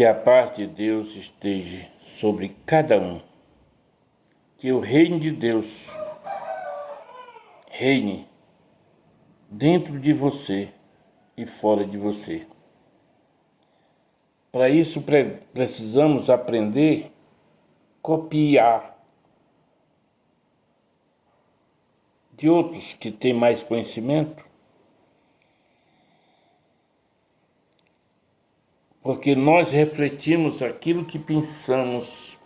Que a paz de Deus esteja sobre cada um. Que o reino de Deus reine dentro de você e fora de você. Para isso precisamos aprender a copiar de outros que têm mais conhecimento, porque nós refletimos aquilo que pensamos,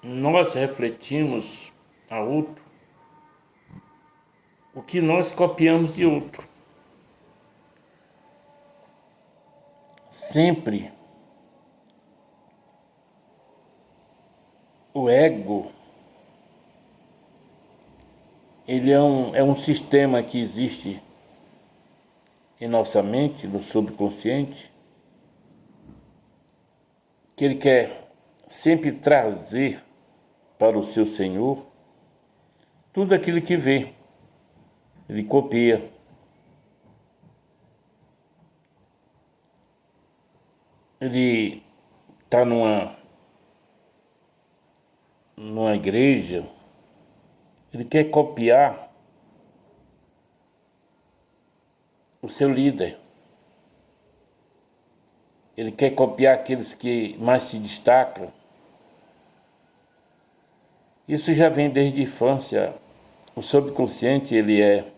nós refletimos a outro o que nós copiamos de outro. Sempre o ego, ele é um sistema que existe em nossa mente, no subconsciente, que ele quer sempre trazer para o seu Senhor tudo aquilo que vê. Ele copia. Ele está numa igreja, ele quer copiar o seu líder. Ele quer copiar aqueles que mais se destacam. Isso já vem desde a infância. O subconsciente, ele é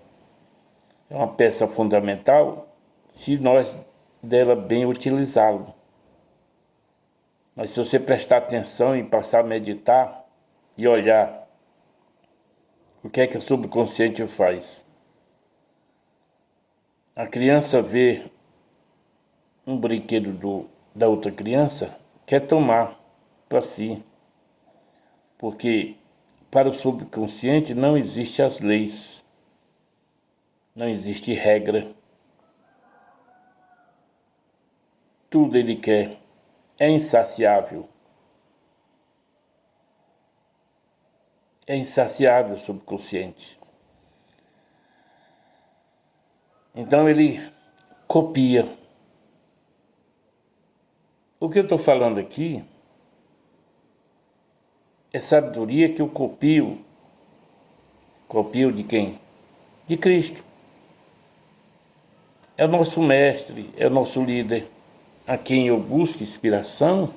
uma peça fundamental se nós dela bem utilizá-lo. Mas se você prestar atenção e passar a meditar e olhar o que é que o subconsciente faz. A criança vê um brinquedo da outra criança, quer tomar para si. Porque para o subconsciente não existem as leis, não existe regra. Tudo ele quer, é insaciável. É insaciável o subconsciente. Então ele copia. O que eu estou falando aqui é sabedoria que eu copio. Copio de quem? De Cristo. É o nosso mestre, é o nosso líder, a quem eu busco inspiração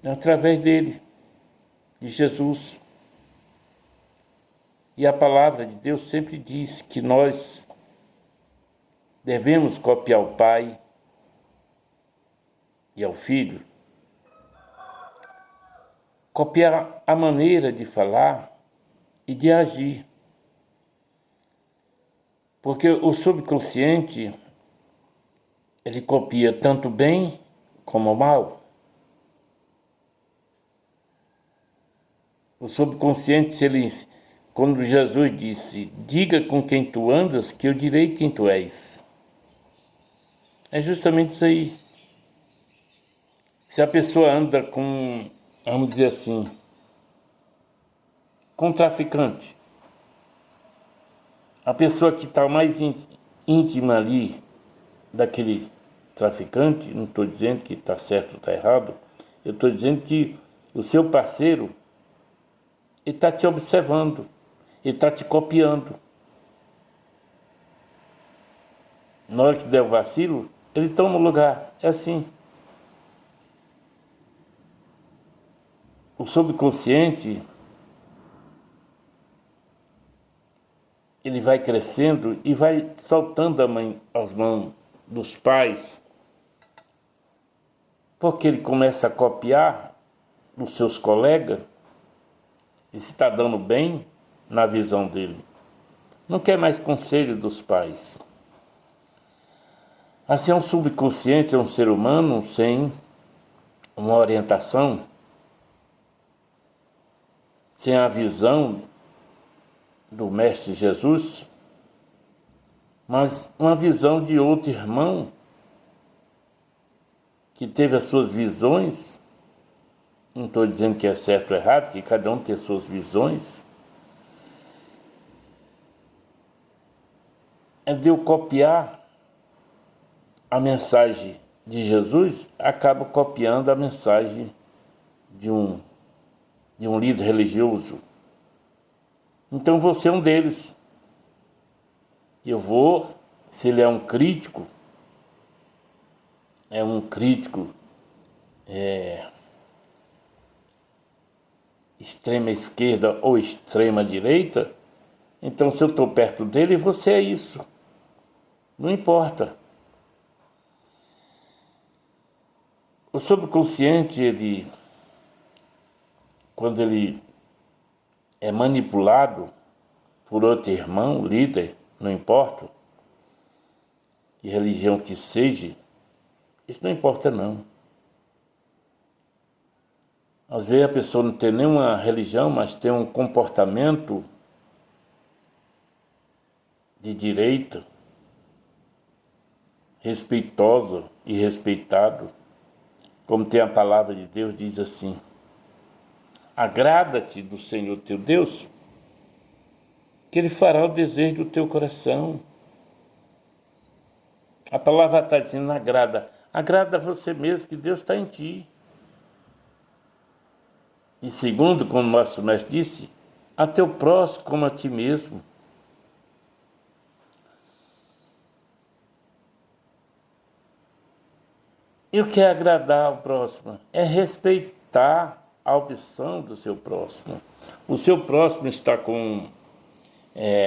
através dele, de Jesus. E a palavra de Deus sempre diz que nós devemos copiar o Pai e ao Filho, copiar a maneira de falar e de agir. Porque o subconsciente, ele copia tanto bem como mal. O subconsciente, quando Jesus disse, diga com quem tu andas, que eu direi quem tu és. É justamente isso aí. Se a pessoa anda com, vamos dizer assim, com um traficante, a pessoa que está mais íntima ali daquele traficante, não estou dizendo que está certo ou está errado, eu estou dizendo que o seu parceiro, ele está te observando, ele está te copiando. Na hora que der o vacilo, ele toma o lugar. É assim. O subconsciente, ele vai crescendo e vai soltando as mãos dos pais, porque ele começa a copiar dos seus colegas e se está dando bem na visão dele. Não quer mais conselho dos pais. Assim, um subconsciente é um ser humano sem uma orientação, sem a visão do Mestre Jesus, mas uma visão de outro irmão que teve as suas visões. Não estou dizendo que é certo ou errado, que cada um tem suas visões. É de eu copiar a mensagem de Jesus, acaba copiando a mensagem de um, de um líder religioso. Então você é um deles. Eu vou, se ele é um crítico extrema esquerda ou extrema direita, então se eu estou perto dele, você é isso. Não importa. O subconsciente, quando ele é manipulado por outro irmão, líder, não importa, que religião que seja, isso não importa não. Às vezes a pessoa não tem nenhuma religião, mas tem um comportamento de direita, respeitosa e respeitado, como tem a palavra de Deus, diz assim: agrada-te do Senhor teu Deus, que Ele fará o desejo do teu coração. A palavra está dizendo agrada você mesmo, que Deus está em ti. E segundo, como nosso mestre disse, a teu próximo como a ti mesmo. E o que é agradar ao próximo? É respeitar a opção do seu próximo. O seu próximo está com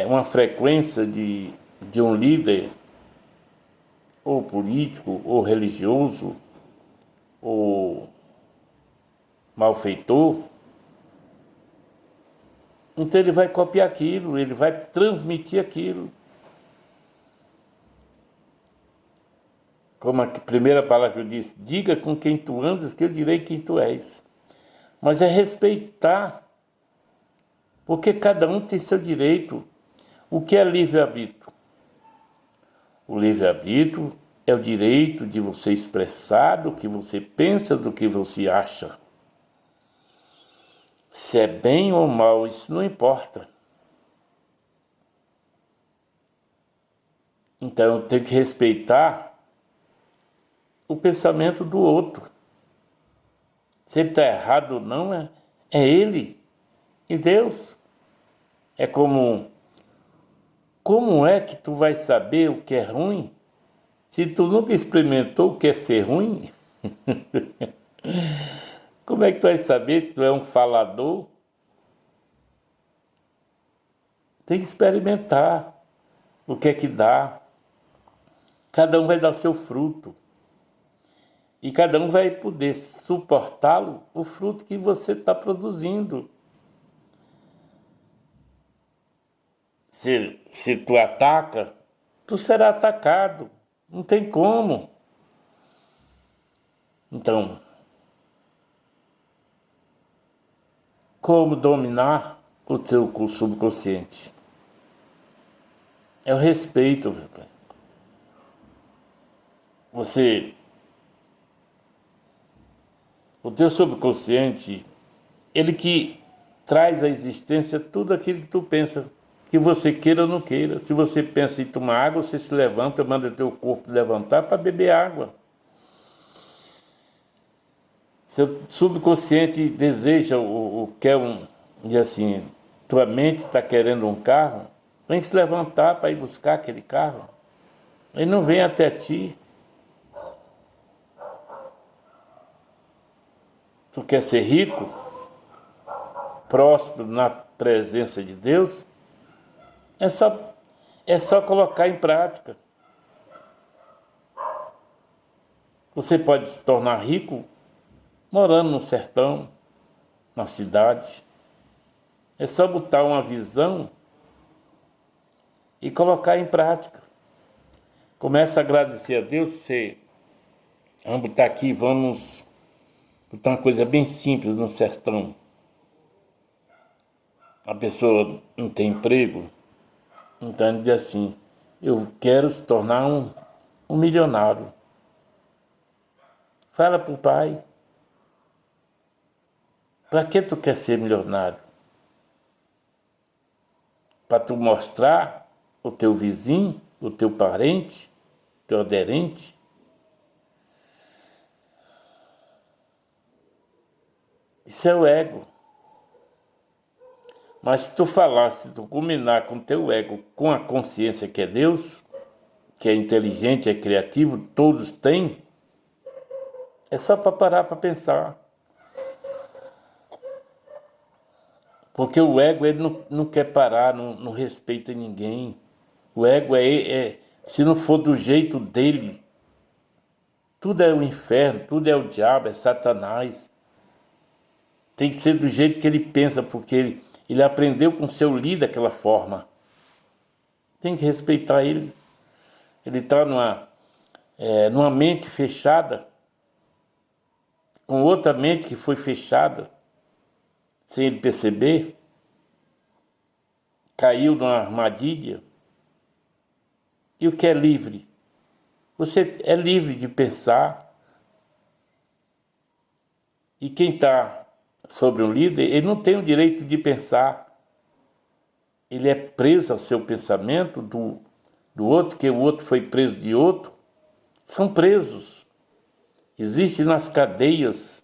uma frequência de um líder, ou político, ou religioso, ou malfeitor. Então ele vai copiar aquilo, ele vai transmitir aquilo. Como a primeira palavra que eu disse, diga com quem tu andas que eu direi quem tu és. Mas é respeitar, porque cada um tem seu direito. O que é livre-arbítrio? O livre-arbítrio é o direito de você expressar do que você pensa, do que você acha. Se é bem ou mal, isso não importa. Então eu tenho que respeitar o pensamento do outro. Se ele está errado ou não, é ele e Deus. É como é que tu vai saber o que é ruim se tu nunca experimentou o que é ser ruim? Como é que tu vai saber que tu é um falador? Tem que experimentar o que é que dá. Cada um vai dar o seu fruto. E cada um vai poder suportá-lo, o fruto que você está produzindo. Se tu ataca, tu será atacado. Não tem como. Então, como dominar o teu subconsciente? É o respeito. O teu subconsciente, ele que traz à existência tudo aquilo que tu pensa, que você queira ou não queira. Se você pensa em tomar água, você se levanta, manda teu corpo levantar para beber água. Seu subconsciente deseja ou quer e assim, tua mente está querendo um carro, tem que se levantar para ir buscar aquele carro. Ele não vem até ti. Tu quer ser rico, próspero na presença de Deus? É só colocar em prática. Você pode se tornar rico morando no sertão, na cidade. É só botar uma visão e colocar em prática. Começa a agradecer a Deus. Vamos botar aqui, vamos botar uma coisa bem simples no sertão. A pessoa não tem emprego, então ele diz assim: eu quero se tornar um milionário. Fala para o pai. Para que tu quer ser milionário? Para tu mostrar o teu vizinho, o teu parente, teu aderente? Isso é o ego. Mas se tu falasse, se tu combinar com o teu ego, com a consciência que é Deus, que é inteligente, é criativo, todos têm, é só para parar para pensar. Porque o ego, ele não quer parar, não respeita ninguém. O ego se não for do jeito dele, tudo é o inferno, tudo é o diabo, é Satanás. Tem que ser do jeito que ele pensa, porque ele aprendeu com seu líder daquela forma. Tem que respeitar ele. Ele está numa mente fechada, com outra mente que foi fechada, sem ele perceber, caiu numa armadilha. E o que é livre? Você é livre de pensar. E quem está sobre um líder, ele não tem o direito de pensar. Ele é preso ao seu pensamento do outro, que o outro foi preso de outro. São presos. Existe nas cadeias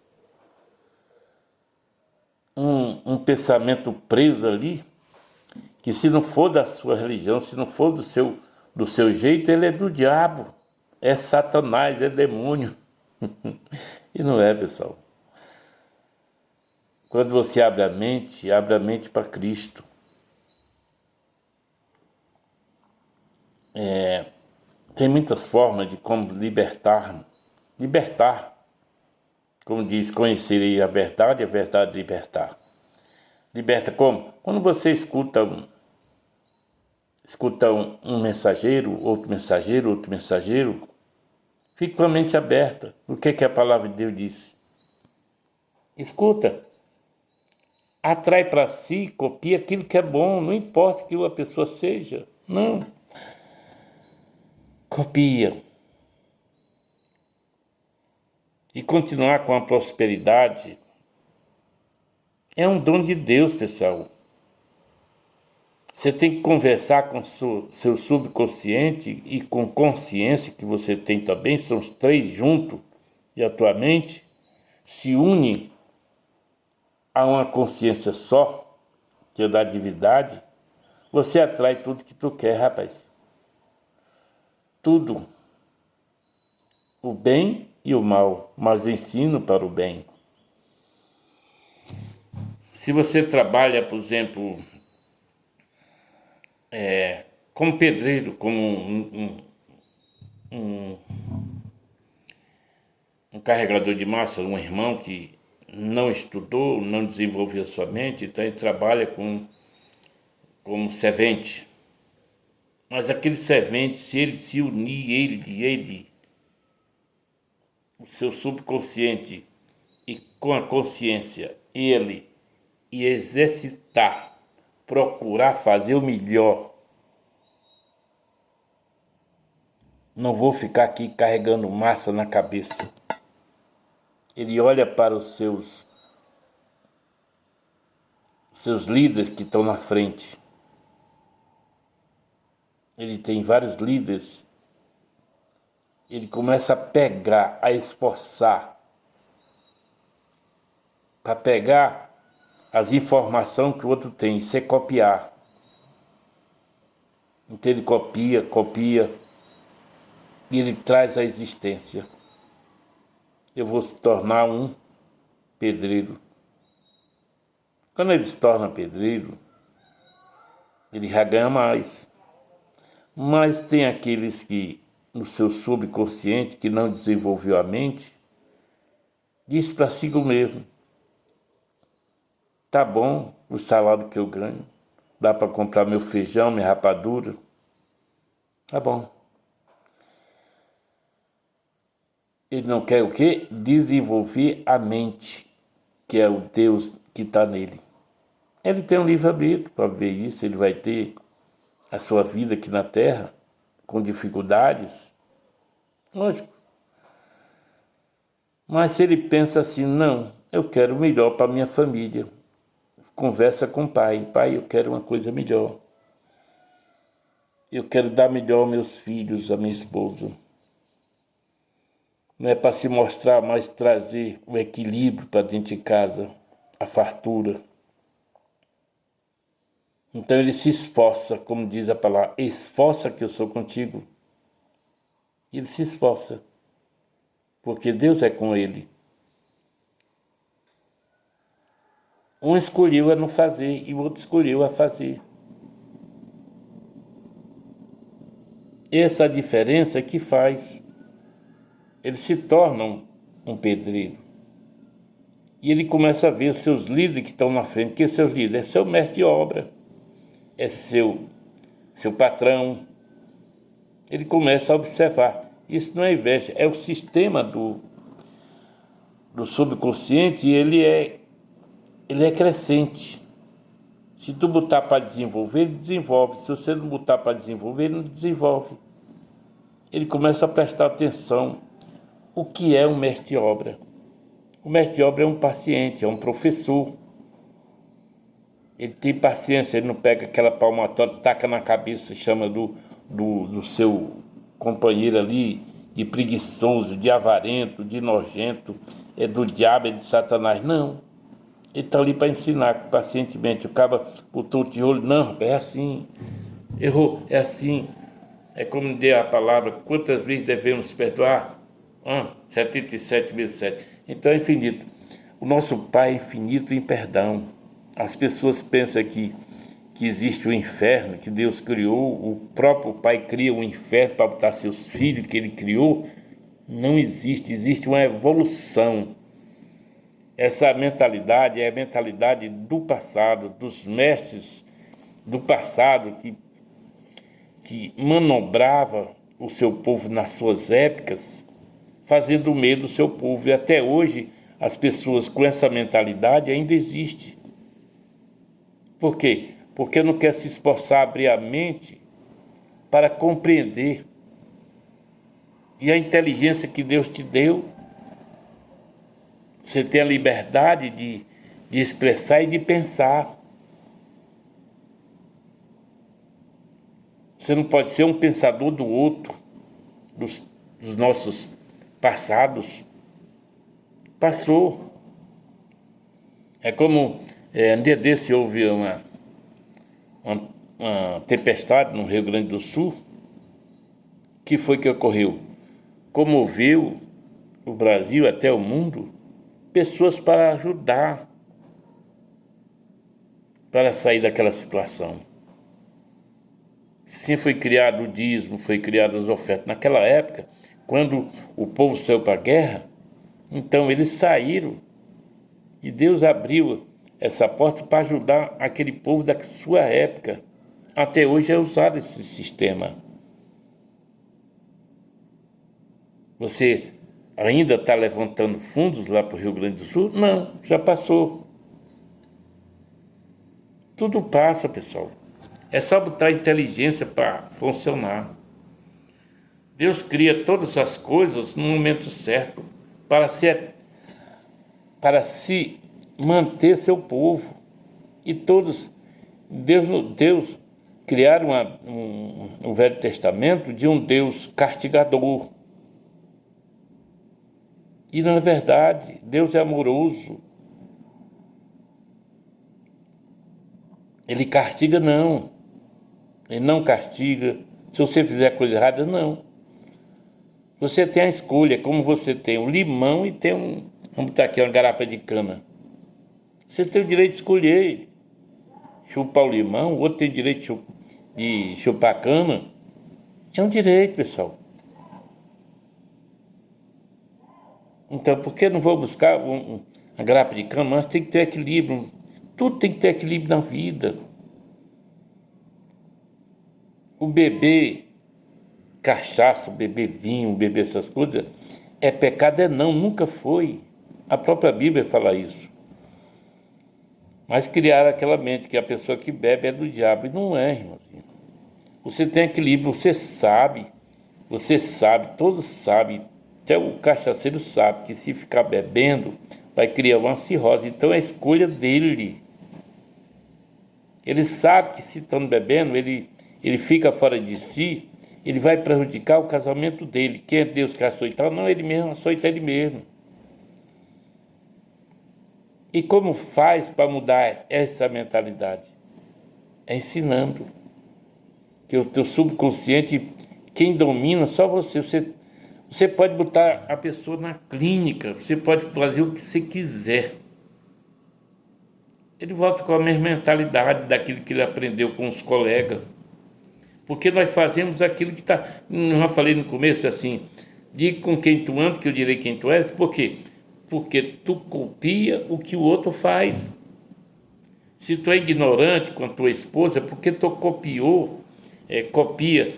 um pensamento preso ali, que se não for da sua religião, se não for do seu jeito, ele é do diabo. É Satanás, é demônio. E não é, pessoal. Quando você abre a mente para Cristo. Tem muitas formas de como libertar. Libertar. Como diz, conhecerei a verdade libertar. Liberta como? Quando você escuta um mensageiro, outro mensageiro, fique com a mente aberta. O que a palavra de Deus diz? Escuta. Atrai para si, copia aquilo que é bom, não importa que a pessoa seja. Não. Copia. E continuar com a prosperidade é um dom de Deus, pessoal. Você tem que conversar com seu subconsciente e com consciência que você tem também, são os três juntos, e a tua mente se une a uma consciência só, que é da divindade. Você atrai tudo que tu quer, rapaz. Tudo. O bem e o mal, mas ensino para o bem. Se você trabalha, por exemplo, como pedreiro, como um carregador de massa, um irmão que não estudou, não desenvolveu sua mente, então ele trabalha como servente. Mas aquele servente, se ele se unir, o seu subconsciente, e com a consciência, ele, e exercitar, procurar fazer o melhor. Não vou ficar aqui carregando massa na cabeça. Ele olha para os seus líderes que estão na frente. Ele tem vários líderes. Ele começa a pegar, a esforçar para pegar as informações que o outro tem, isso é copiar. Então ele copia, e ele traz a existência. Eu vou se tornar um pedreiro. Quando ele se torna pedreiro, ele já ganha mais. Mas tem aqueles que, no seu subconsciente, que não desenvolveu a mente, diz para si mesmo: tá bom o salário que eu ganho, dá para comprar meu feijão, minha rapadura, tá bom. Ele não quer o quê? Desenvolver a mente, que é o Deus que está nele. Ele tem um livre-arbítrio para ver isso, ele vai ter a sua vida aqui na Terra, com dificuldades, lógico. Mas se ele pensa assim, não, eu quero o melhor para minha família, conversa com o pai, pai, eu quero uma coisa melhor. Eu quero dar melhor aos meus filhos, à minha esposa. Não é para se mostrar, mas trazer o equilíbrio para dentro de casa. a fartura. Então ele se esforça, como diz a palavra, esforça que eu sou contigo. Ele se esforça, porque Deus é com ele. Um escolheu a não fazer e o outro escolheu a fazer. Essa diferença que faz. Eles se tornam um pedreiro. E ele começa a ver os seus líderes que estão na frente. Quem é seu líder? É seu mestre de obra. É seu patrão. Ele começa a observar. Isso não é inveja, é o sistema do subconsciente, e ele é crescente. Se tu botar para desenvolver, ele desenvolve. Se você não botar para desenvolver, ele não desenvolve. Ele começa a prestar atenção. O que é um mestre de obra? O mestre de obra é um paciente, é um professor. Ele tem paciência, ele não pega aquela palmatória, taca na cabeça, chama do seu companheiro ali de preguiçoso, de avarento, de nojento, é do diabo, é de Satanás. Não. Ele está ali para ensinar pacientemente. O cara botou o tijolo, não, é assim, errou, é assim. É como diz a palavra, quantas vezes devemos perdoar? 77 vezes 7. Então é infinito. O nosso Pai é infinito em perdão. As pessoas pensam que existe o inferno, que Deus criou, o próprio Pai cria o inferno para botar seus filhos que Ele criou. Não existe, existe uma evolução. Essa mentalidade é a mentalidade do passado, dos mestres do passado que manobrava o seu povo nas suas épocas, fazendo medo do seu povo. E até hoje as pessoas com essa mentalidade ainda existem. Por quê? Porque não quer se esforçar, abrir a mente para compreender. E a inteligência que Deus te deu, você tem a liberdade de expressar e de pensar. Você não pode ser um pensador do outro, dos nossos passados. Passou. É como um dia desse houve uma tempestade no Rio Grande do Sul. O que foi que ocorreu? Comoveu o Brasil, até o mundo, pessoas para ajudar, para sair daquela situação. Sim, foi criado o dízimo, foi criado as ofertas. Naquela época, quando o povo saiu para a guerra, então eles saíram e Deus abriu essa porta para ajudar aquele povo da sua época. Até hoje é usado esse sistema. Você ainda está levantando fundos lá para o Rio Grande do Sul? Não, já passou. Tudo passa, pessoal. É só botar inteligência para funcionar. Deus cria todas as coisas no momento certo para se manter seu povo. E todos, Deus criaram o Velho Testamento de um Deus castigador. E não é verdade, Deus é amoroso. Ele castiga, não. Ele não castiga. Se você fizer coisa errada, não. Você tem a escolha, como você tem um limão e tem vamos botar aqui uma garapa de cana. Você tem o direito de escolher chupar o limão, o outro tem o direito de chupar a cana. É um direito, pessoal. Então, por que não vou buscar uma garapa de cana? Mas tem que ter equilíbrio. Tudo tem que ter equilíbrio na vida. O beber cachaça, beber vinho, beber essas coisas, é pecado? É não, nunca foi. A própria Bíblia fala isso. Mas criaram aquela mente que a pessoa que bebe é do diabo. E não é, irmãozinho. Você tem equilíbrio, você sabe, todos sabem, até o cachaceiro sabe que se ficar bebendo vai criar uma cirrose. Então é a escolha dele. Ele sabe que se estando bebendo, ele fica fora de si, ele vai prejudicar o casamento dele. Quem é Deus que açoitar? Não, ele mesmo açoita ele mesmo. E como faz para mudar essa mentalidade? É ensinando. Que o teu subconsciente, quem domina, só você. Você pode botar a pessoa na clínica, você pode fazer o que você quiser. Ele volta com a mesma mentalidade daquilo que ele aprendeu com os colegas. Porque nós fazemos aquilo que está. Eu já falei no começo assim, diga com quem tu andas, que eu direi quem tu és. Por quê? Porque tu copia o que o outro faz. Se tu é ignorante com a tua esposa, é porque tu copia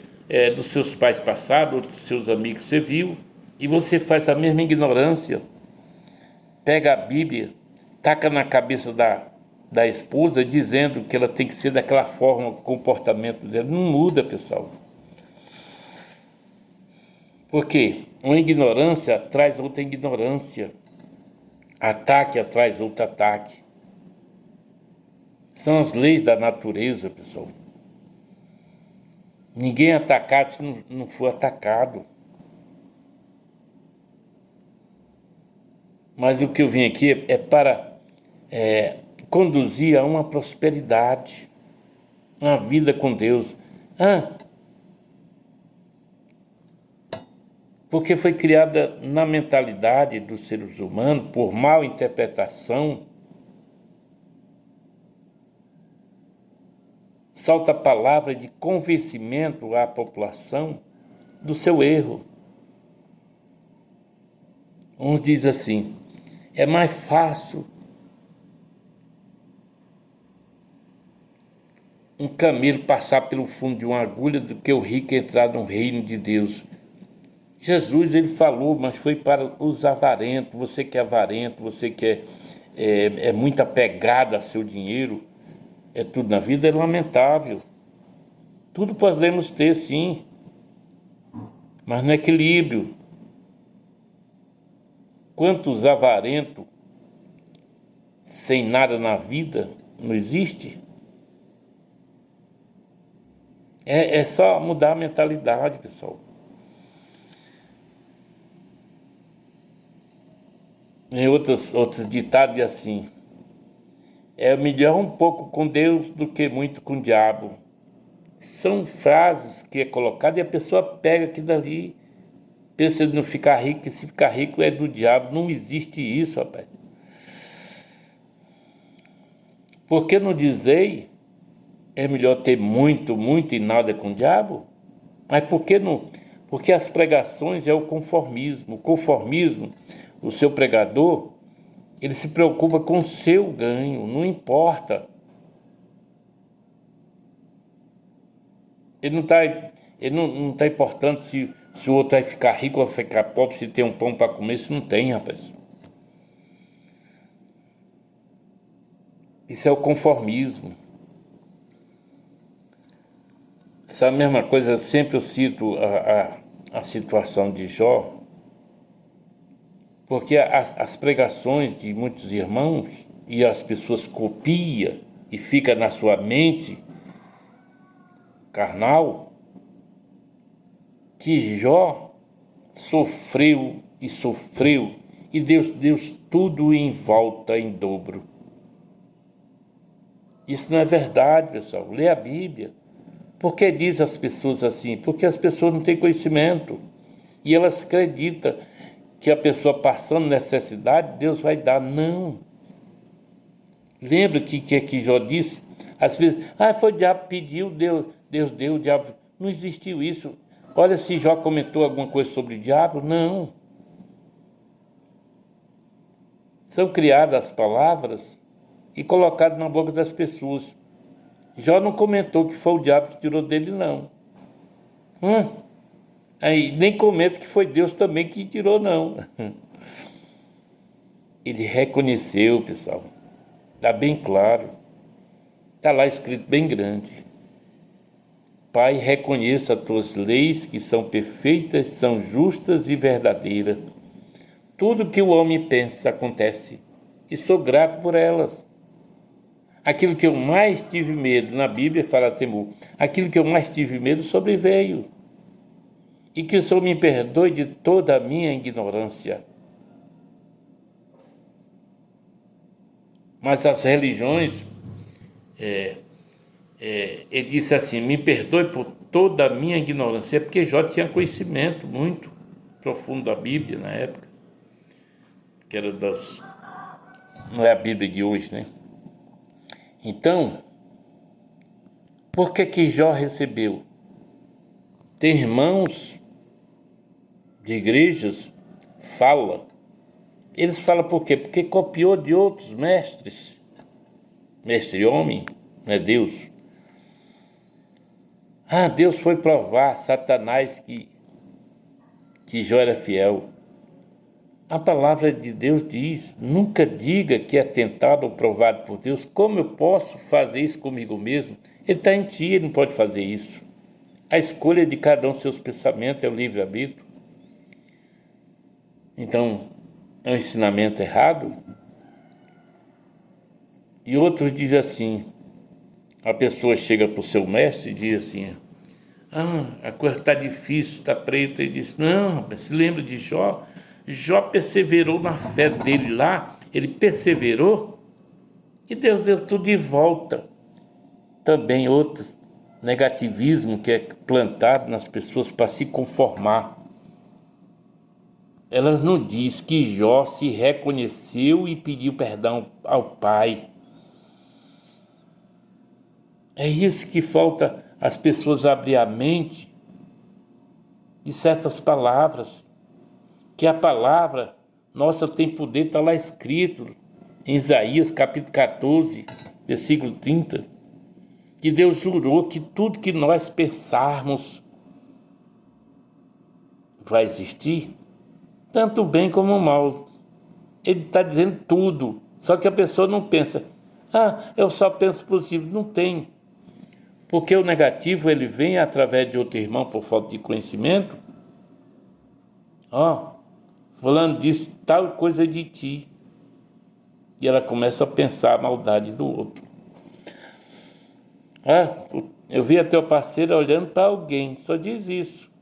dos seus pais passados, ou dos seus amigos que você viu, e você faz a mesma ignorância. Pega a Bíblia, taca na cabeça da esposa, dizendo que ela tem que ser daquela forma, o comportamento dela. Não muda, pessoal. Por quê? Uma ignorância traz outra ignorância. Ataque atrás outro ataque. São as leis da natureza, pessoal. Ninguém é atacado se não for atacado. Mas o que eu vim aqui é para conduzir a uma prosperidade, uma vida com Deus. Porque foi criada na mentalidade dos seres humanos, por mal interpretação, salta a palavra de convencimento à população do seu erro. Uns dizem assim, é mais fácil um camelo passar pelo fundo de uma agulha do que o rico entrar no reino de Deus. Jesus, ele falou, mas foi para os avarentos. Você que é avarento, você que é muito apegado a seu dinheiro, tudo na vida é lamentável. Tudo podemos ter, sim, mas no equilíbrio. Quantos avarentos sem nada na vida não existe? É só mudar a mentalidade, pessoal. Em outros ditados assim, é melhor um pouco com Deus do que muito com o diabo. São frases que é colocada e a pessoa pega aquilo dali, pensa em não ficar rico, e se ficar rico é do diabo. Não existe isso, rapaz. Por que não dizei é melhor ter muito, muito e nada com o diabo? Mas por que não? Porque as pregações é o conformismo. O conformismo, o seu pregador, ele se preocupa com o seu ganho, não importa. Ele não tá importando se o outro vai ficar rico ou vai ficar pobre, se tem um pão para comer, se não tem, rapaz. Isso é o conformismo. Essa mesma coisa, sempre eu cito a situação de Jó, porque as pregações de muitos irmãos e as pessoas copiam e fica na sua mente carnal, que Jó sofreu e Deus deu tudo em volta em dobro. Isso não é verdade, pessoal. Lê a Bíblia. Por que diz as pessoas assim? Porque as pessoas não têm conhecimento e elas acreditam que a pessoa passando necessidade, Deus vai dar. Não. Lembra que Jó disse? Às vezes, foi o diabo que pediu, Deus deu, o diabo. Não existiu isso. Olha se Jó comentou alguma coisa sobre o diabo. Não. São criadas as palavras e colocadas na boca das pessoas. Jó não comentou que foi o diabo que tirou dele, não. Aí nem comenta que foi Deus também que tirou, não. Ele reconheceu, pessoal. Está bem claro. Está lá escrito bem grande. Pai, reconheça as tuas leis que são perfeitas, são justas e verdadeiras. Tudo que o homem pensa acontece. E sou grato por elas. Aquilo que eu mais tive medo, na Bíblia fala temor, aquilo que eu mais tive medo sobreveio. E que o Senhor me perdoe de toda a minha ignorância. Mas as religiões, ele disse assim, me perdoe por toda a minha ignorância, porque Jó tinha conhecimento muito profundo da Bíblia na época, que era não é a Bíblia de hoje, né? Então, por que Jó recebeu? Tem irmãos de igrejas, eles falam por quê? Porque copiou de outros mestres, mestre homem, não é Deus. Deus foi provar Satanás que Jó era fiel. A palavra de Deus diz, nunca diga que é tentado ou provado por Deus. Como eu posso fazer isso comigo mesmo? Ele está em ti, ele não pode fazer isso. A escolha de cada um, seus pensamentos, é o livre-arbítrio. Então, é um ensinamento errado. E outros dizem assim, a pessoa chega para o seu mestre e diz assim, a coisa está difícil, está preta. Ele diz, não, rapaz, se lembra de Jó? Jó perseverou na fé dele lá, ele perseverou e Deus deu tudo de volta. Também outro negativismo que é plantado nas pessoas para se conformar. Elas não diz que Jó se reconheceu e pediu perdão ao Pai. É isso que falta as pessoas abrir a mente de certas palavras. Que a palavra nossa tem poder, está lá escrito em Isaías capítulo 14, versículo 30, que Deus jurou que tudo que nós pensarmos vai existir, tanto o bem como o mal. Ele está dizendo tudo, só que a pessoa não pensa, eu só penso positivo. Não tem, porque o negativo ele vem através de outro irmão por falta de conhecimento. Fulano disse tal coisa de ti. E ela começa a pensar a maldade do outro. Eu vi a teu parceiro olhando para alguém, só diz isso.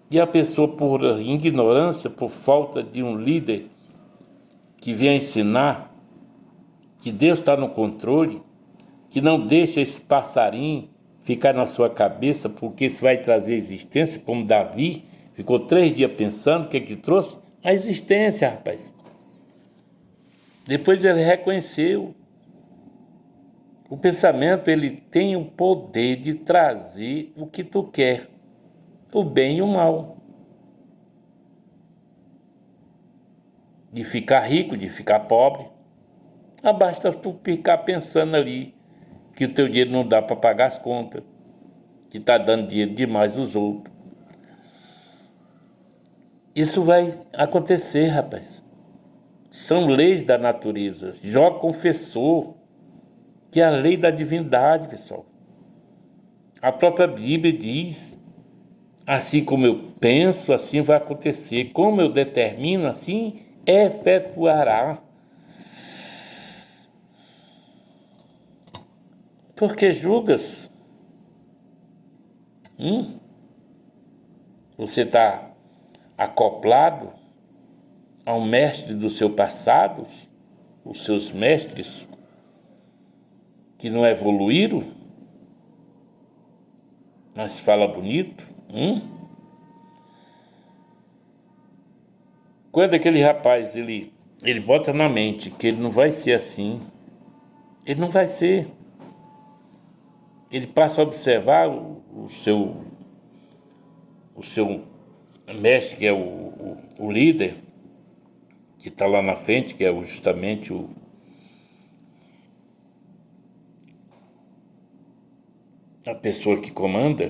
E a pessoa, por ignorância, por falta de um líder que venha ensinar que Deus está no controle, que não deixa esse passarinho ficar na sua cabeça, porque isso vai trazer existência, como Davi ficou 3 dias pensando, o que trouxe? A existência, rapaz. Depois ele reconheceu. O pensamento, ele tem o poder de trazer o que tu quer, o bem e o mal. De ficar rico, de ficar pobre. Basta tu ficar pensando ali que o teu dinheiro não dá para pagar as contas, que está dando dinheiro demais aos outros. Isso vai acontecer, rapaz. São leis da natureza. Jó confessou que é a lei da divindade, pessoal. A própria Bíblia diz, assim como eu penso, assim vai acontecer. Como eu determino, assim efetuará. Por que julgas? Você está acoplado a um mestre do seu passado, os seus mestres que não evoluíram, mas fala bonito. Quando aquele rapaz ele bota na mente que ele não vai ser assim, ele não vai ser. Ele passa a observar o seu mestre, que é o líder, que está lá na frente, que é justamente a pessoa que comanda.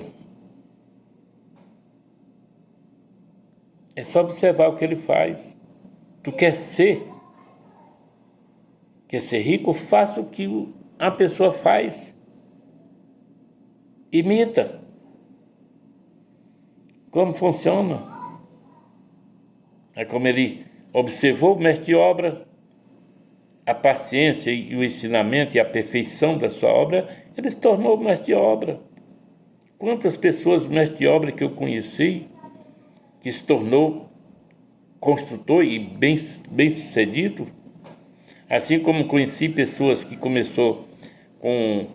É só observar o que ele faz. Tu quer ser rico? Faça o que a pessoa faz. Imita. Como funciona? É como ele observou o mestre de obra, a paciência e o ensinamento e a perfeição da sua obra, ele se tornou mestre de obra. Quantas pessoas mestre de obra que eu conheci, que se tornou construtor e bem sucedido, Assim como conheci pessoas que começou com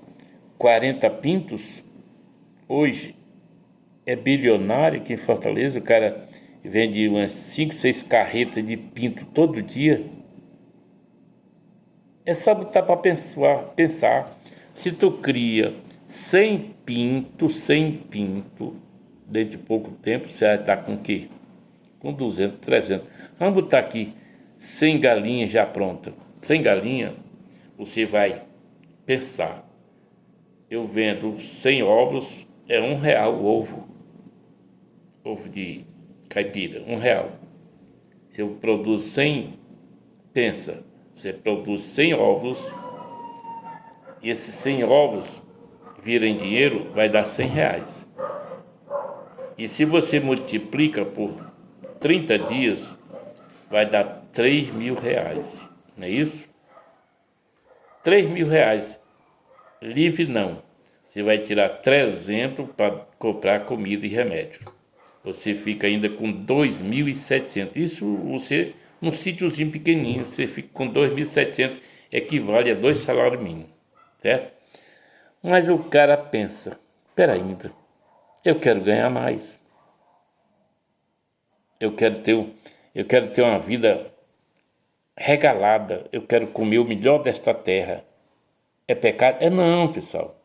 40 pintos, hoje é bilionário aqui em Fortaleza, o cara vende umas 5, 6 carretas de pinto todo dia. É só botar para pensar. Se tu cria 100 pinto, dentro de pouco tempo, você vai estar com o quê? Com 200, 300. Vamos botar aqui 100 galinhas já pronta. 100 galinhas, você vai pensar. Eu vendo 100 ovos, é R$ 1 o ovo. Ovo de caipira, R$ 1. Se eu produzo 100, pensa, você produz 100 ovos, e esses 100 ovos viram em dinheiro, vai dar R$ 100. E se você multiplica por 30 dias, vai dar R$ 3.000, não é isso? R$ 3.000, livre não. Você vai tirar 300 para comprar comida e remédio. Você fica ainda com 2.700. Isso você, num sítiozinho pequenininho, você fica com 2.700, equivale a 2 salários mínimos, certo? Mas o cara pensa, espera ainda, eu quero ganhar mais. Eu quero ter uma vida regalada, eu quero comer o melhor desta terra. É pecado? É não, pessoal.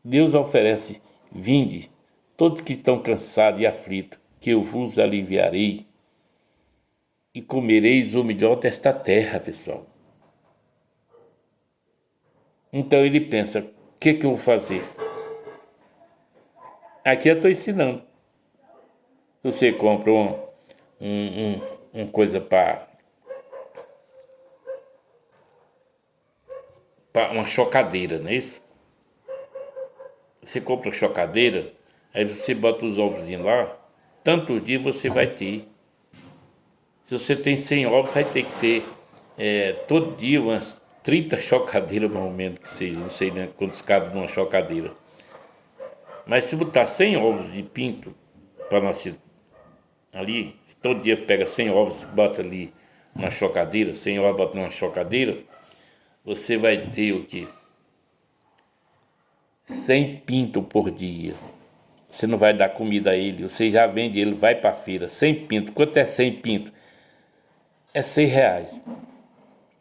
Deus oferece, vinde, todos que estão cansados e aflitos, que eu vos aliviarei e comereis o melhor desta terra, pessoal. Então ele pensa, o que eu vou fazer? Aqui eu estou ensinando. Você compra um coisa para uma chocadeira, não é isso? Você compra a chocadeira, aí você bota os ovozinhos lá, tantos dias você vai ter. Se você tem 100 ovos, vai ter que ter todo dia umas 30 chocadeiras, mais ou menos, que seja, não sei, né, quantos cabem numa chocadeira. Mas se botar 100 ovos de pinto para nascer ali, se todo dia pega 100 ovos, bota ali numa chocadeira, 100 ovos bota numa chocadeira, você vai ter o quê? 100 pinto por dia. Você não vai dar comida a ele, você já vende ele, vai para a feira, 100 pinto. Quanto é 100 pinto? É R$ 6.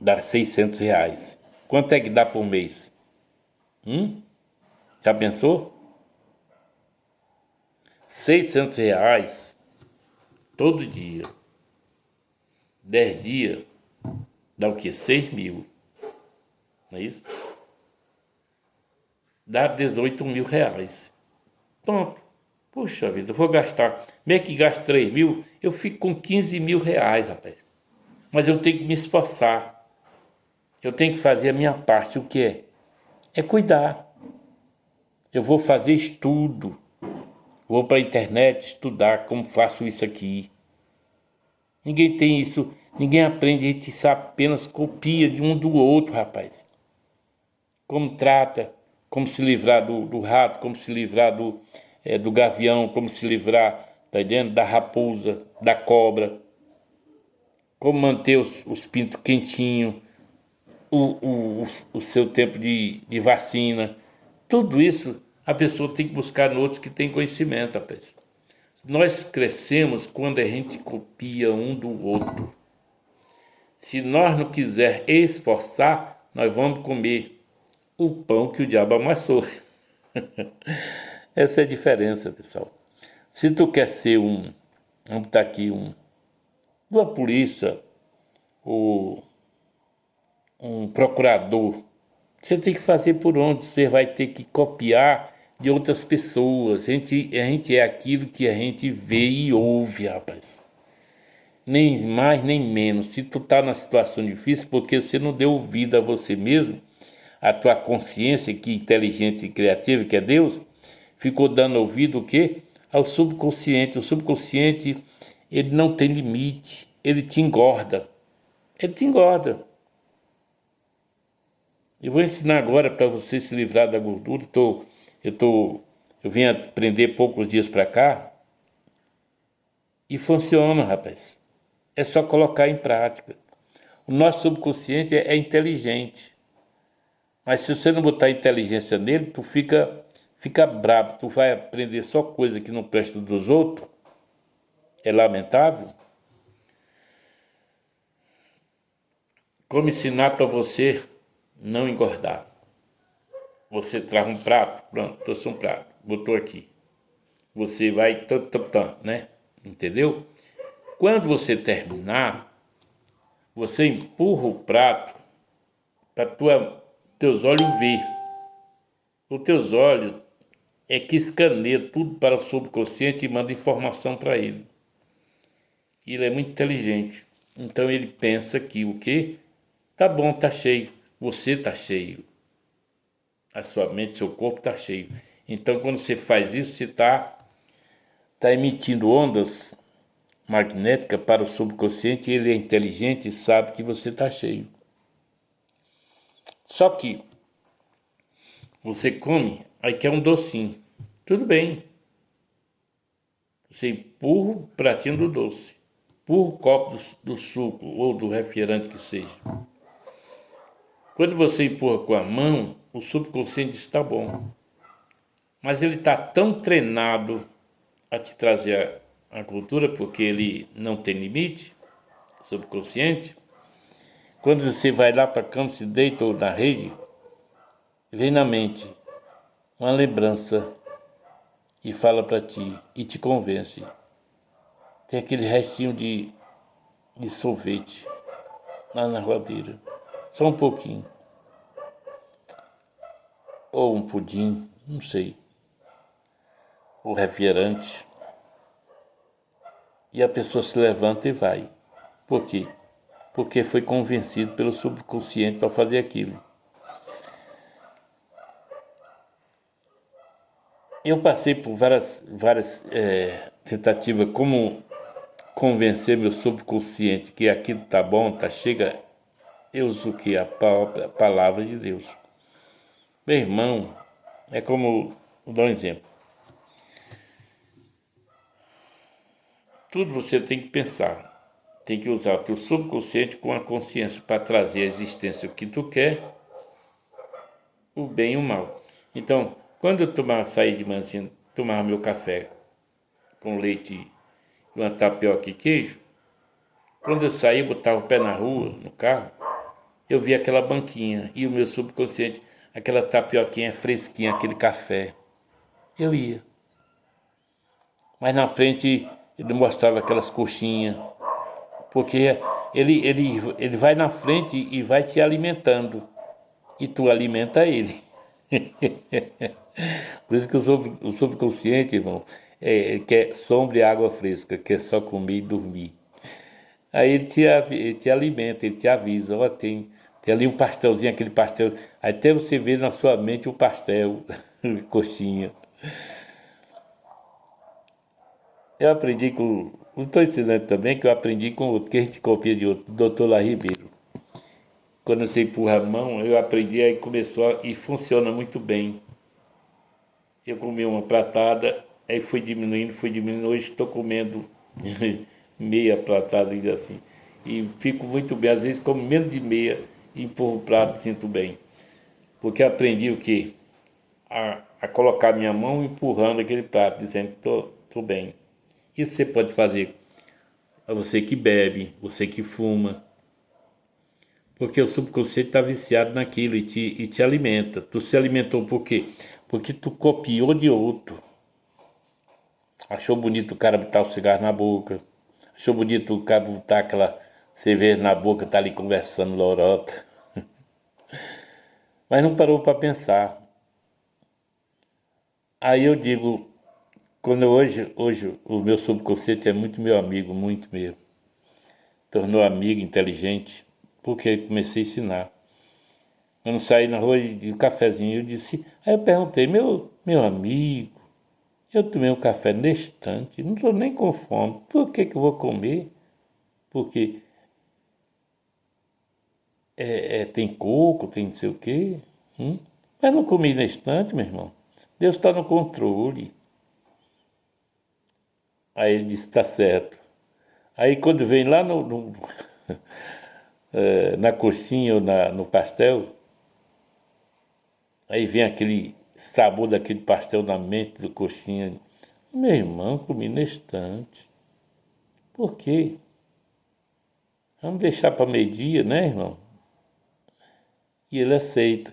Dá R$ 600. Quanto é que dá por mês? Já pensou? R$ 600 todo dia. 10 dias dá o quê? 6.000. Não é isso? Dá R$ 18.000. Pronto. Puxa vida, eu vou gastar. Mesmo que gaste 3.000, eu fico com R$ 15.000, rapaz. Mas eu tenho que me esforçar. Eu tenho que fazer a minha parte. O que é? É cuidar. Eu vou fazer estudo. Vou para a internet estudar como faço isso aqui. Ninguém tem isso. Ninguém aprende, a gente apenas copia de um do outro, rapaz. Como trata, como se livrar do rato, como se livrar do gavião, como se livrar, tá entendendo? Da raposa, da cobra. Como manter os pintos quentinhos, o seu tempo de vacina. Tudo isso a pessoa tem que buscar em outros que têm conhecimento, rapaz. Nós crescemos quando a gente copia um do outro. Se nós não quiser esforçar, nós vamos comer o pão que o diabo amassou. Essa é a diferença, pessoal. Se tu quer ser vamos botar aqui uma polícia, ou um procurador, você tem que fazer por onde você vai ter que copiar de outras pessoas. A gente é aquilo que a gente vê e ouve, rapaz. Nem mais nem menos. Se tu tá na situação difícil, porque você não deu ouvido a você mesmo, a tua consciência, que inteligente e criativa, que é Deus, ficou dando ouvido o quê? Ao subconsciente. O subconsciente, ele não tem limite, ele te engorda. Ele te engorda. Eu vou ensinar agora para você se livrar da gordura. Eu vim aprender poucos dias para cá e funciona, rapaz. É só colocar em prática. O nosso subconsciente é inteligente. Mas se você não botar inteligência nele, tu fica brabo. Tu vai aprender só coisa que não presta dos outros. É lamentável. Como ensinar para você não engordar? Você traz um prato, pronto, trouxe um prato, botou aqui. Você vai, né? Entendeu? Quando você terminar, você empurra o prato para teus olhos ver. Os teus olhos é que escaneia tudo para o subconsciente e manda informação para ele. Ele é muito inteligente. Então ele pensa que o quê? Tá bom, tá cheio. Você tá cheio. A sua mente, seu corpo tá cheio. Então quando você faz isso, você tá emitindo ondas magnéticas para o subconsciente e ele é inteligente e sabe que você tá cheio. Só que você come, aí quer um docinho. Tudo bem. Você empurra o pratinho do doce. Empurra o copo do suco ou do refrigerante que seja. Quando você empurra com a mão, o subconsciente está bom. Mas ele está tão treinado a te trazer a cultura, porque ele não tem limite, subconsciente. Quando você vai lá para a cama, se deita ou na rede, vem na mente uma lembrança e fala para ti e te convence. Tem aquele restinho de sorvete lá na geladeira, só um pouquinho. Ou um pudim, não sei. Ou refrigerante. E a pessoa se levanta e vai. Por quê? Porque foi convencido pelo subconsciente para fazer aquilo. Eu passei por várias tentativas como convencer meu subconsciente que aquilo tá bom, tá chega. Eu uso o que? A palavra de Deus. Meu irmão, é como, vou dar um exemplo. Tudo você tem que pensar. Tem que usar o teu subconsciente com a consciência para trazer à existência o que tu quer, o bem e o mal. Então, quando eu sair de manhã assim, tomar meu café com leite e uma tapioca e queijo, quando eu saí, botava o pé na rua, no carro, eu via aquela banquinha e o meu subconsciente, aquela tapioquinha fresquinha, aquele café. Eu ia. Mas na frente ele mostrava aquelas coxinhas, porque ele vai na frente e vai te alimentando, e tu alimenta ele. Por isso que o subconsciente, irmão, quer sombra e água fresca, quer só comer e dormir. Aí ele te alimenta, ele te avisa, ó, tem ali um pastelzinho, aquele pastel, até você ver na sua mente o pastel, coxinha. Eu aprendi com, não estou ensinando também, que eu aprendi com outro, que a gente copia de outro, Dr. Larry Ribeiro. Quando você empurra a mão, eu aprendi, aí começou e funciona muito bem. Eu comi uma pratada, aí fui diminuindo, hoje estou comendo meia pratada, ainda assim. E fico muito bem, às vezes como menos de meia, empurro o prato e sinto bem. Porque aprendi o quê? A colocar minha mão empurrando aquele prato, dizendo que tô bem. Isso você pode fazer a você que bebe, você que fuma, porque o subconsciente está viciado naquilo e te alimenta. Tu se alimentou por quê? Porque tu copiou de outro. Achou bonito o cara botar o cigarro na boca. Achou bonito o cara botar aquela cerveja na boca, tá ali conversando lorota. Mas não parou para pensar. Aí eu digo, hoje o meu subconsciente é muito meu amigo, muito mesmo. Tornou amigo, inteligente, porque eu comecei a ensinar. Quando saí na rua de um cafezinho, eu disse, aí eu perguntei, meu amigo, eu tomei um café neste instante, não estou nem com fome, por que eu vou comer? Porque tem coco, tem não sei o quê. Mas não comi na estante, meu irmão. Deus está no controle. Aí ele disse, tá certo. Aí quando vem lá na coxinha ou no pastel, aí vem aquele sabor daquele pastel na mente do coxinha. Meu irmão, comi na estante. Por quê? Vamos deixar para meio-dia, né, irmão? E ele aceita,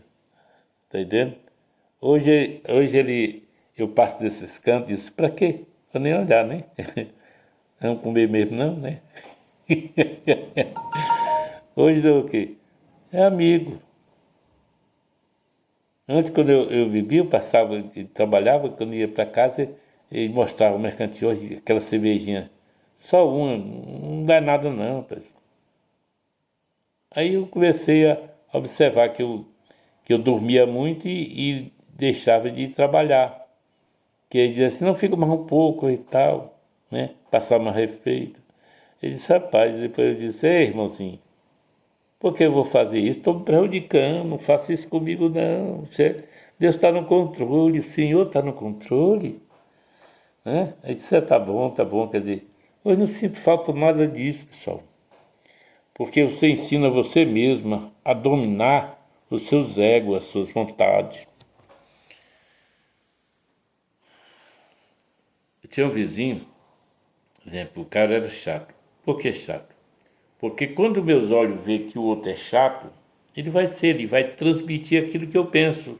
tá entendendo? Hoje eu passo desses cantos e disse, pra quê? Pra nem olhar, né? Vamos comer mesmo não, né? Hoje é o quê? É amigo. Antes, quando eu vivia, eu passava e trabalhava, quando ia para casa, ele mostrava o mercantil, aquela cervejinha. Só uma, não dá nada não, pessoal. Aí eu comecei a observar que eu dormia muito e deixava de trabalhar. Que ele dizia assim, não, fica mais um pouco e tal, né? Passar mais refeito. Ele disse, rapaz, depois eu disse, ei, irmãozinho, por que eu vou fazer isso? Estou me prejudicando, não faça isso comigo não. Deus está no controle, o Senhor está no controle. Né? Aí disse, tá bom, quer dizer, eu não sinto falta nada disso, pessoal. Porque você ensina você mesma a dominar os seus egos, as suas vontades. Eu tinha um vizinho, por exemplo, o cara era chato. Por que chato? Porque quando meus olhos veem que o outro é chato, ele vai transmitir aquilo que eu penso.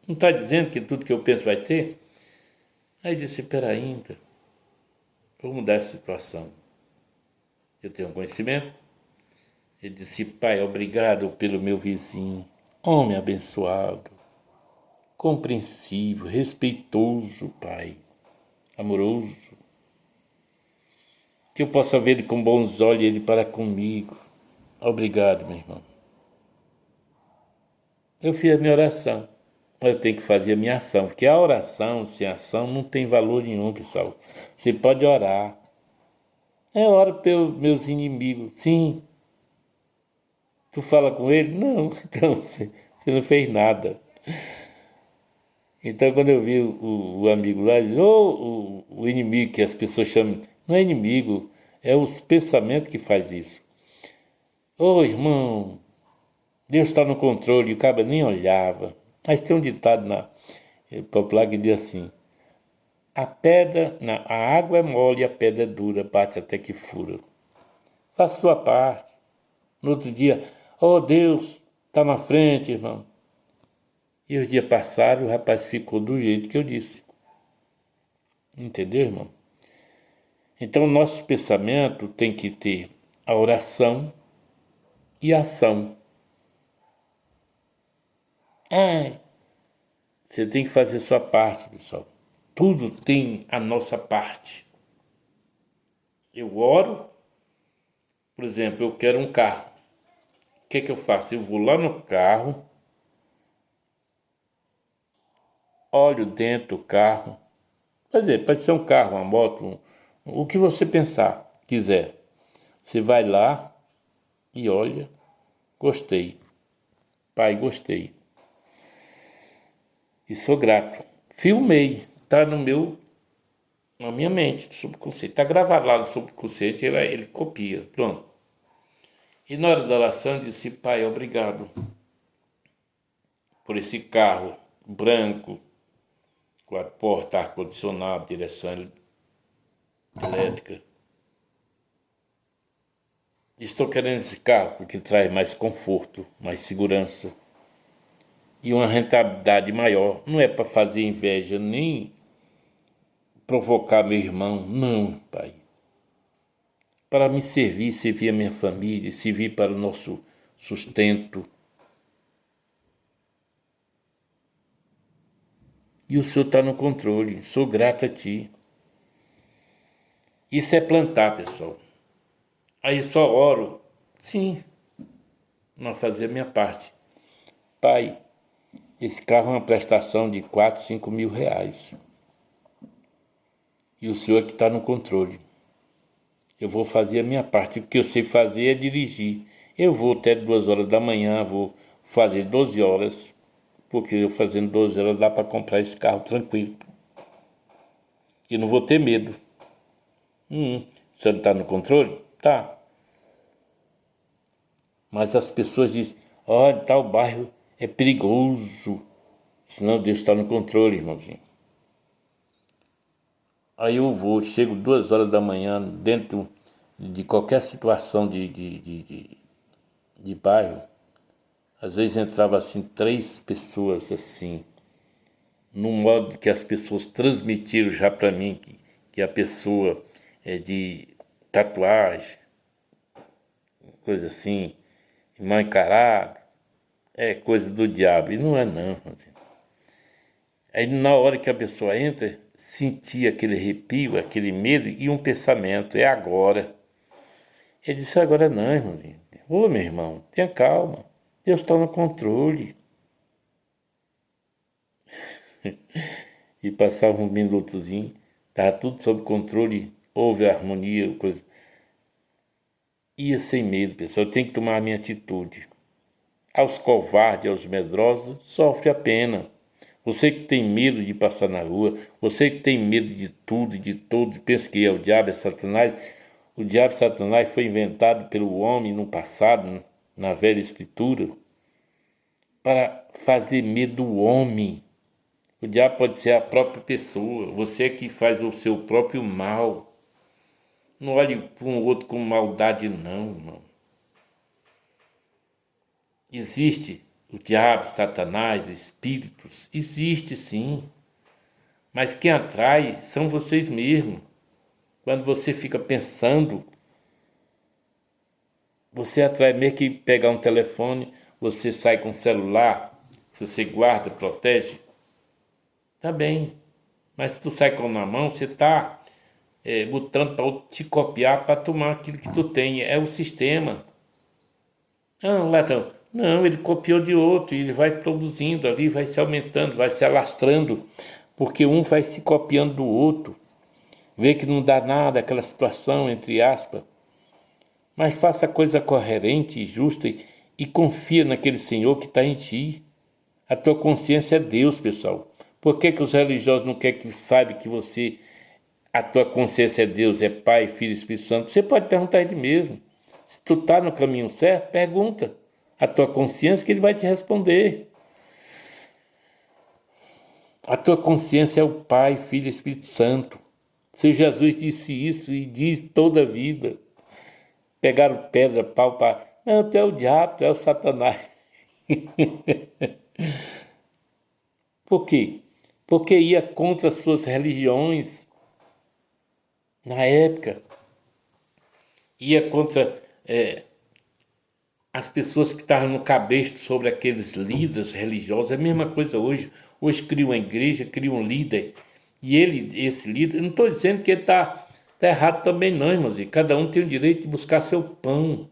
Não está dizendo que tudo que eu penso vai ter? Aí disse, peraí, ainda, vou mudar essa situação. Eu tenho um conhecimento. Ele disse, pai, obrigado pelo meu vizinho. Homem abençoado, compreensível, respeitoso, pai, amoroso. Que eu possa ver ele com bons olhos e ele para comigo. Obrigado, meu irmão. Eu fiz a minha oração. Eu tenho que fazer a minha ação, porque a oração sem ação não tem valor nenhum, pessoal. Você pode orar. Ora pelos meus inimigos. Sim. Tu fala com ele? Não. Então você não fez nada. Então quando eu vi o amigo lá, ele disse, o inimigo que as pessoas chamam, não é inimigo, é os pensamentos que faz isso. Ô irmão, Deus está no controle, e o cara nem olhava. Mas tem um ditado popular que diz assim, a água é mole e a pedra é dura, bate até que fura. Faça a sua parte. No outro dia, oh Deus, está na frente, irmão. E os dias passaram e o rapaz ficou do jeito que eu disse. Entendeu, irmão? Então, o nosso pensamento tem que ter a oração e a ação. Você tem que fazer sua parte, pessoal. Tudo tem a nossa parte. Eu oro, por exemplo, eu quero um carro. O que é que eu faço? Eu vou lá no carro, olho dentro do carro. Pode ser um carro, uma moto, o que você pensar, quiser. Você vai lá e olha, gostei. Pai, gostei. E sou grato. Filmei, tá na minha mente, do subconsciente. Tá gravado lá no subconsciente, ele copia. Pronto. E na hora da oração eu disse, pai, obrigado por esse carro branco, quatro portas, ar-condicionado, direção elétrica. Estou querendo esse carro porque traz mais conforto, mais segurança e uma rentabilidade maior. Não é para fazer inveja nem provocar meu irmão, não, pai. Para me servir, servir a minha família, servir para o nosso sustento. E o Senhor está no controle. Sou grato a Ti. Isso é plantar, pessoal. Aí só oro. Sim, não fazer a minha parte. Pai, esse carro é uma prestação de 4, 5 mil reais. E o Senhor é que está no controle. Eu vou fazer a minha parte. O que eu sei fazer é dirigir. Eu vou até 2 horas da manhã, vou fazer 12 horas, porque eu fazendo 12 horas dá para comprar esse carro tranquilo. E não vou ter medo. O senhor está no controle? Tá. Mas as pessoas dizem, olha, tal bairro é perigoso. Senão Deus está no controle, irmãozinho. Aí eu vou, chego 2 horas da manhã dentro de qualquer situação de bairro. Às vezes entrava assim 3 pessoas assim, num modo que as pessoas transmitiram já para mim que a pessoa é de tatuagem, coisa assim, mal encarado, é coisa do diabo. E não é não, irmãozinho. Aí na hora que a pessoa entra, sentia aquele arrepio, aquele medo e um pensamento, é agora. Ele disse, agora não, irmãozinho. Ô meu irmão, tenha calma. Deus está no controle. E passava um minutozinho, estava tudo sob controle, houve harmonia, coisa. Ia sem medo, pessoal, eu tenho que tomar a minha atitude. Aos covardes, aos medrosos, sofre a pena. Você que tem medo de passar na rua, você que tem medo de tudo e de todo, pensa que é o diabo, é Satanás. O diabo e Satanás foi inventado pelo homem no passado, na velha escritura, para fazer medo do homem. O diabo pode ser a própria pessoa, você é que faz o seu próprio mal. Não olhe para um outro com maldade, não, irmão. Existe o diabo, Satanás, espíritos, existe sim. Mas quem atrai são vocês mesmos. Quando você fica pensando, você atrai, mesmo que pegar um telefone, você sai com o celular, se você guarda, protege, tá bem. Mas se tu sai com na mão, você tá botando para outro te copiar para tomar aquilo que tu tem. É o sistema. Não, ladrão. Não, ele copiou de outro e ele vai produzindo ali, vai se aumentando, vai se alastrando, porque um vai se copiando do outro. Vê que não dá nada aquela situação, entre aspas. Mas faça a coisa coerente e justa e confia naquele Senhor que está em ti. A tua consciência é Deus, pessoal. Por que os religiosos não querem que saiba que a tua consciência é Deus, é Pai, Filho e Espírito Santo? Você pode perguntar a ele mesmo. Se tu está no caminho certo, pergunta a tua consciência que ele vai te responder. A tua consciência é o Pai, Filho e Espírito Santo. Se Jesus disse isso e diz toda a vida. Pegaram pedra, pau, para... Não, tu é o diabo, tu é o Satanás. Por quê? Porque ia contra as suas religiões na época. Ia contra as pessoas que estavam no cabresto sobre aqueles líderes religiosos. É a mesma coisa hoje. Hoje cria uma igreja, cria um líder. E esse líder, eu não estou dizendo que ele está errado também não, irmãos. E cada um tem o direito de buscar seu pão.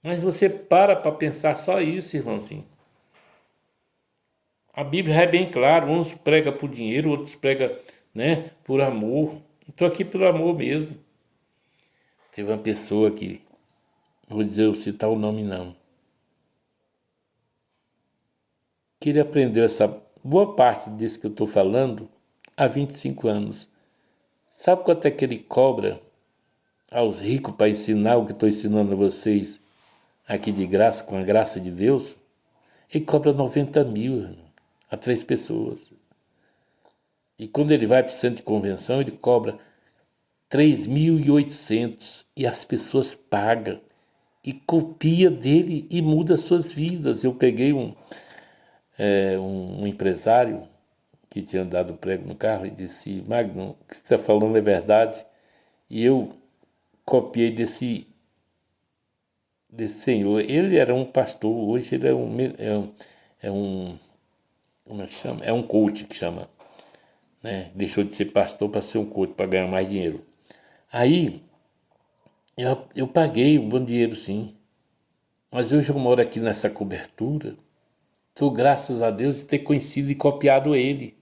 Mas você para pensar só isso, irmãozinho. A Bíblia é bem claro, uns pregam por dinheiro, outros pregam, né, por amor. Estou aqui pelo amor mesmo. Teve uma pessoa que, não vou dizer, eu citar o nome não, que ele aprendeu essa boa parte disso que eu estou falando há 25 anos. Sabe quanto é que ele cobra aos ricos para ensinar o que estou ensinando a vocês aqui de graça, com a graça de Deus? Ele cobra 90 mil a 3 pessoas. E quando ele vai para o centro de convenção, ele cobra 3.800 e as pessoas pagam e copia dele e muda suas vidas. Eu peguei um empresário que tinha dado prego no carro e disse, Magno, o que você está falando é verdade. E eu copiei desse senhor. Ele era um pastor, hoje ele como é que chama? É um coach que chama, né? Deixou de ser pastor para ser um coach, para ganhar mais dinheiro. Aí eu paguei um bom dinheiro, sim. Mas hoje eu moro aqui nessa cobertura. Sou, graças a Deus, ter conhecido e copiado ele.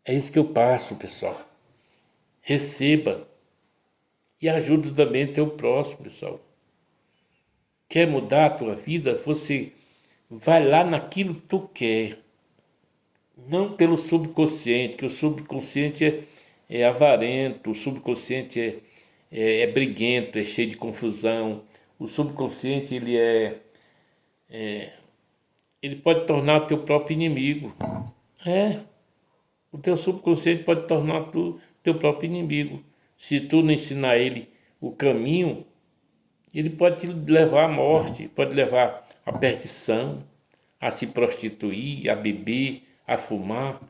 É isso que eu passo, pessoal. Receba. E ajude também teu próximo, pessoal. Quer mudar a tua vida? Você vai lá naquilo que tu quer. Não pelo subconsciente, que o subconsciente é avarento, o subconsciente é briguento, é cheio de confusão. O subconsciente, ele pode tornar o teu próprio inimigo. É, o teu subconsciente pode tornar tu teu próprio inimigo. Se tu não ensinar ele o caminho, ele pode te levar à morte, pode levar à perdição, a se prostituir, a beber, a fumar,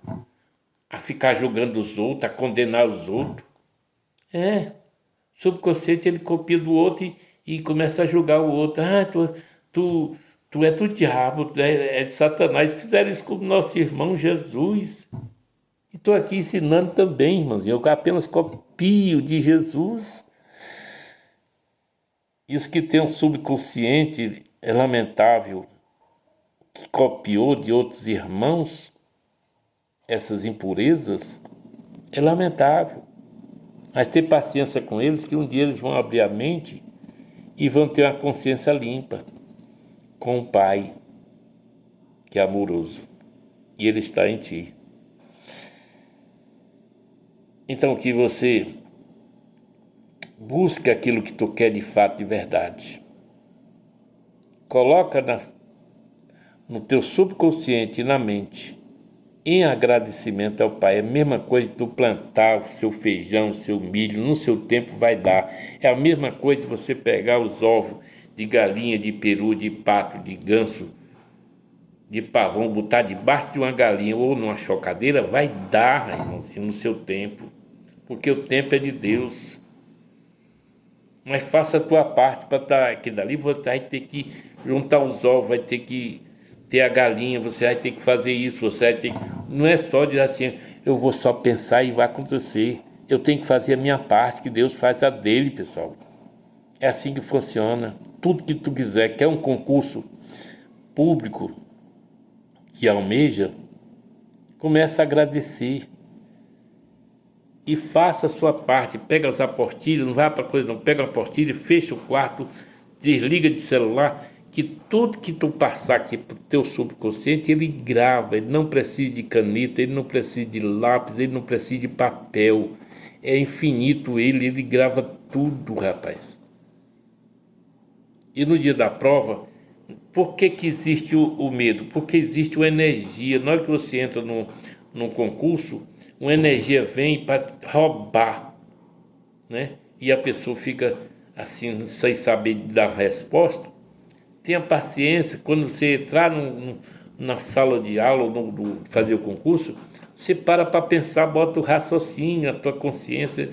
a ficar julgando os outros, a condenar os outros. É, subconsciente ele copia do outro e começa a julgar o outro. Ah, tu é do diabo, é de Satanás. Fizeram isso com o nosso irmão Jesus. E estou aqui ensinando também, irmãozinho. Eu apenas copio de Jesus. E os que têm um subconsciente é lamentável, que copiou de outros irmãos essas impurezas, é lamentável. Mas ter paciência com eles, que um dia eles vão abrir a mente e vão ter uma consciência limpa com o Pai, que é amoroso, e Ele está em ti. Então que você busque aquilo que tu quer de fato, de verdade. Coloca no teu subconsciente e na mente, em agradecimento ao Pai. É a mesma coisa de tu plantar o seu feijão, o seu milho, no seu tempo vai dar. É a mesma coisa de você pegar os ovos de galinha, de peru, de pato, de ganso, de pavão, botar debaixo de uma galinha ou numa chocadeira, vai dar, irmão, assim, no seu tempo. Porque o tempo é de Deus. Mas faça a tua parte para estar aqui dali. Você vai ter que juntar os ovos, vai ter que ter a galinha, você vai ter que fazer isso, você vai ter que... Não é só dizer assim, eu vou só pensar e vai acontecer. Eu tenho que fazer a minha parte, que Deus faz a dele, pessoal. É assim que funciona. Tudo que tu quiser, quer um concurso público que almeja, começa a agradecer. E faça a sua parte, pega as apostilhas, não vai para coisa não, pega a apostilha, fecha o quarto, desliga de celular, que tudo que tu passar aqui pro teu subconsciente, ele grava, ele não precisa de caneta, ele não precisa de lápis, ele não precisa de papel, é infinito ele grava tudo, rapaz. E no dia da prova, por que existe o medo? Porque existe uma energia, na hora que você entra num concurso, uma energia vem para roubar, né? E a pessoa fica assim, sem saber dar resposta. Tenha paciência, quando você entrar na sala de aula, ou fazer o concurso, você para pensar, bota o raciocínio, a tua consciência.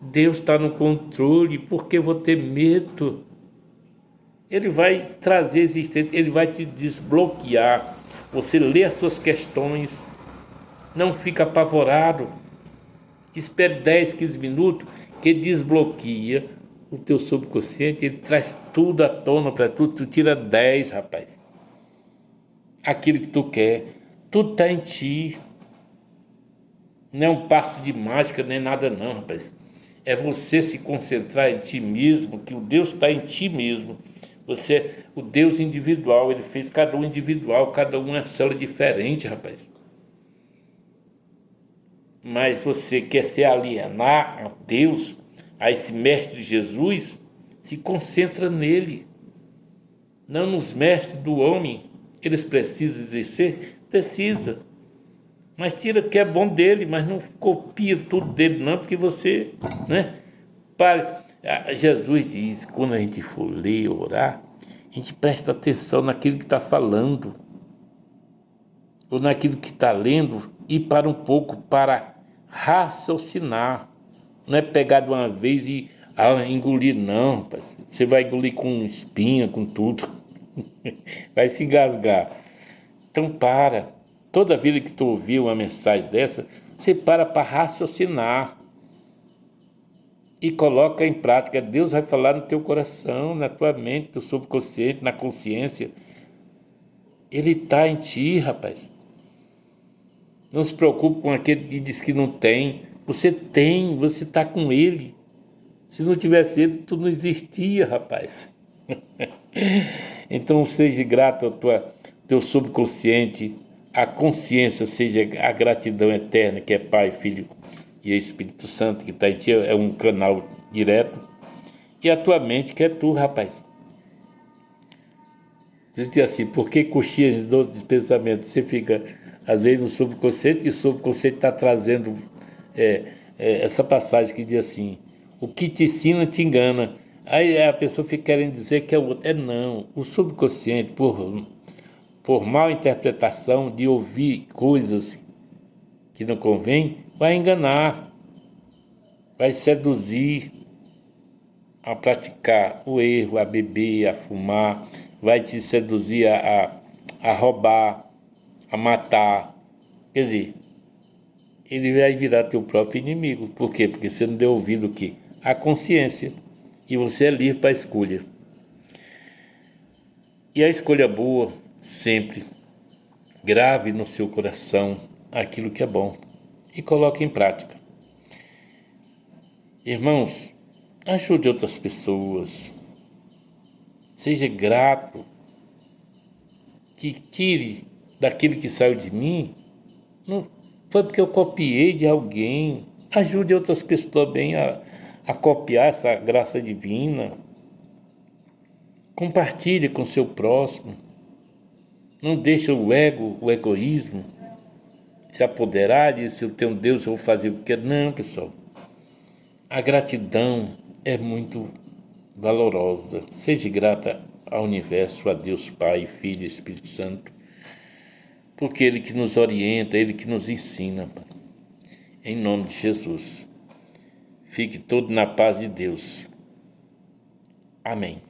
Deus está no controle, por que eu vou ter medo? Ele vai trazer existência, ele vai te desbloquear. Você lê as suas questões, não fica apavorado. Espere 10, 15 minutos, que desbloqueia o teu subconsciente, ele traz tudo à tona para tu tira 10, rapaz. Aquilo que tu quer, tudo está em ti. Não é um passo de mágica, nem nada não, rapaz. É você se concentrar em ti mesmo, que o Deus está em ti mesmo. Você é o Deus individual, ele fez cada um individual, cada um é uma célula diferente, rapaz. Mas você quer se alienar a Deus, a esse mestre Jesus, se concentra nele, não nos mestres do homem. Eles precisam exercer? Precisa. Mas tira o que é bom dele, mas não copia tudo dele não, porque você, né? Jesus diz, quando a gente for ler, orar, a gente presta atenção naquilo que está falando, ou naquilo que está lendo, e para um pouco para raciocinar. Não é pegar de uma vez e engolir, não, rapaz. Você vai engolir com espinha, com tudo. Vai se engasgar. Então para. Toda vida que tu ouvir uma mensagem dessa, você para raciocinar. E coloca em prática. Deus vai falar no teu coração, na tua mente, no subconsciente, na consciência. Ele está em ti, rapaz. Não se preocupe com aquele que diz que não tem. Você tem, você está com ele. Se não tivesse ele, tu não existia, rapaz. Então seja grato ao teu subconsciente, a consciência, seja a gratidão eterna, que é Pai, Filho e Espírito Santo, que está em ti, é um canal direto. E a tua mente, que é tu, rapaz. Diz assim, por que coxias de pensamento? Você fica, às vezes, no subconsciente, e o subconsciente está trazendo essa passagem que diz assim, o que te ensina te engana. Aí a pessoa fica querendo dizer que é o outro. É não. O subconsciente, por mal interpretação de ouvir coisas que não convém, vai enganar, vai seduzir a praticar o erro, a beber, a fumar, vai te seduzir a roubar, a matar. Quer dizer, ele vai virar teu próprio inimigo. Por quê? Porque você não deu ouvido o quê? A consciência. E você é livre para a escolha. E a escolha boa, sempre, grave no seu coração aquilo que é bom e coloque em prática. Irmãos, ajude outras pessoas. Seja grato. Que tire daquilo que saiu de mim. Não foi porque eu copiei de alguém. Ajude outras pessoas também a copiar essa graça divina. Compartilhe com seu próximo. Não deixe o ego, o egoísmo se apoderar de se eu tenho um Deus, eu vou fazer o que quero. Não, pessoal. A gratidão é muito valorosa. Seja grata ao universo, a Deus Pai, Filho e Espírito Santo, porque Ele que nos orienta, Ele que nos ensina. Em nome de Jesus. Fique todo na paz de Deus. Amém.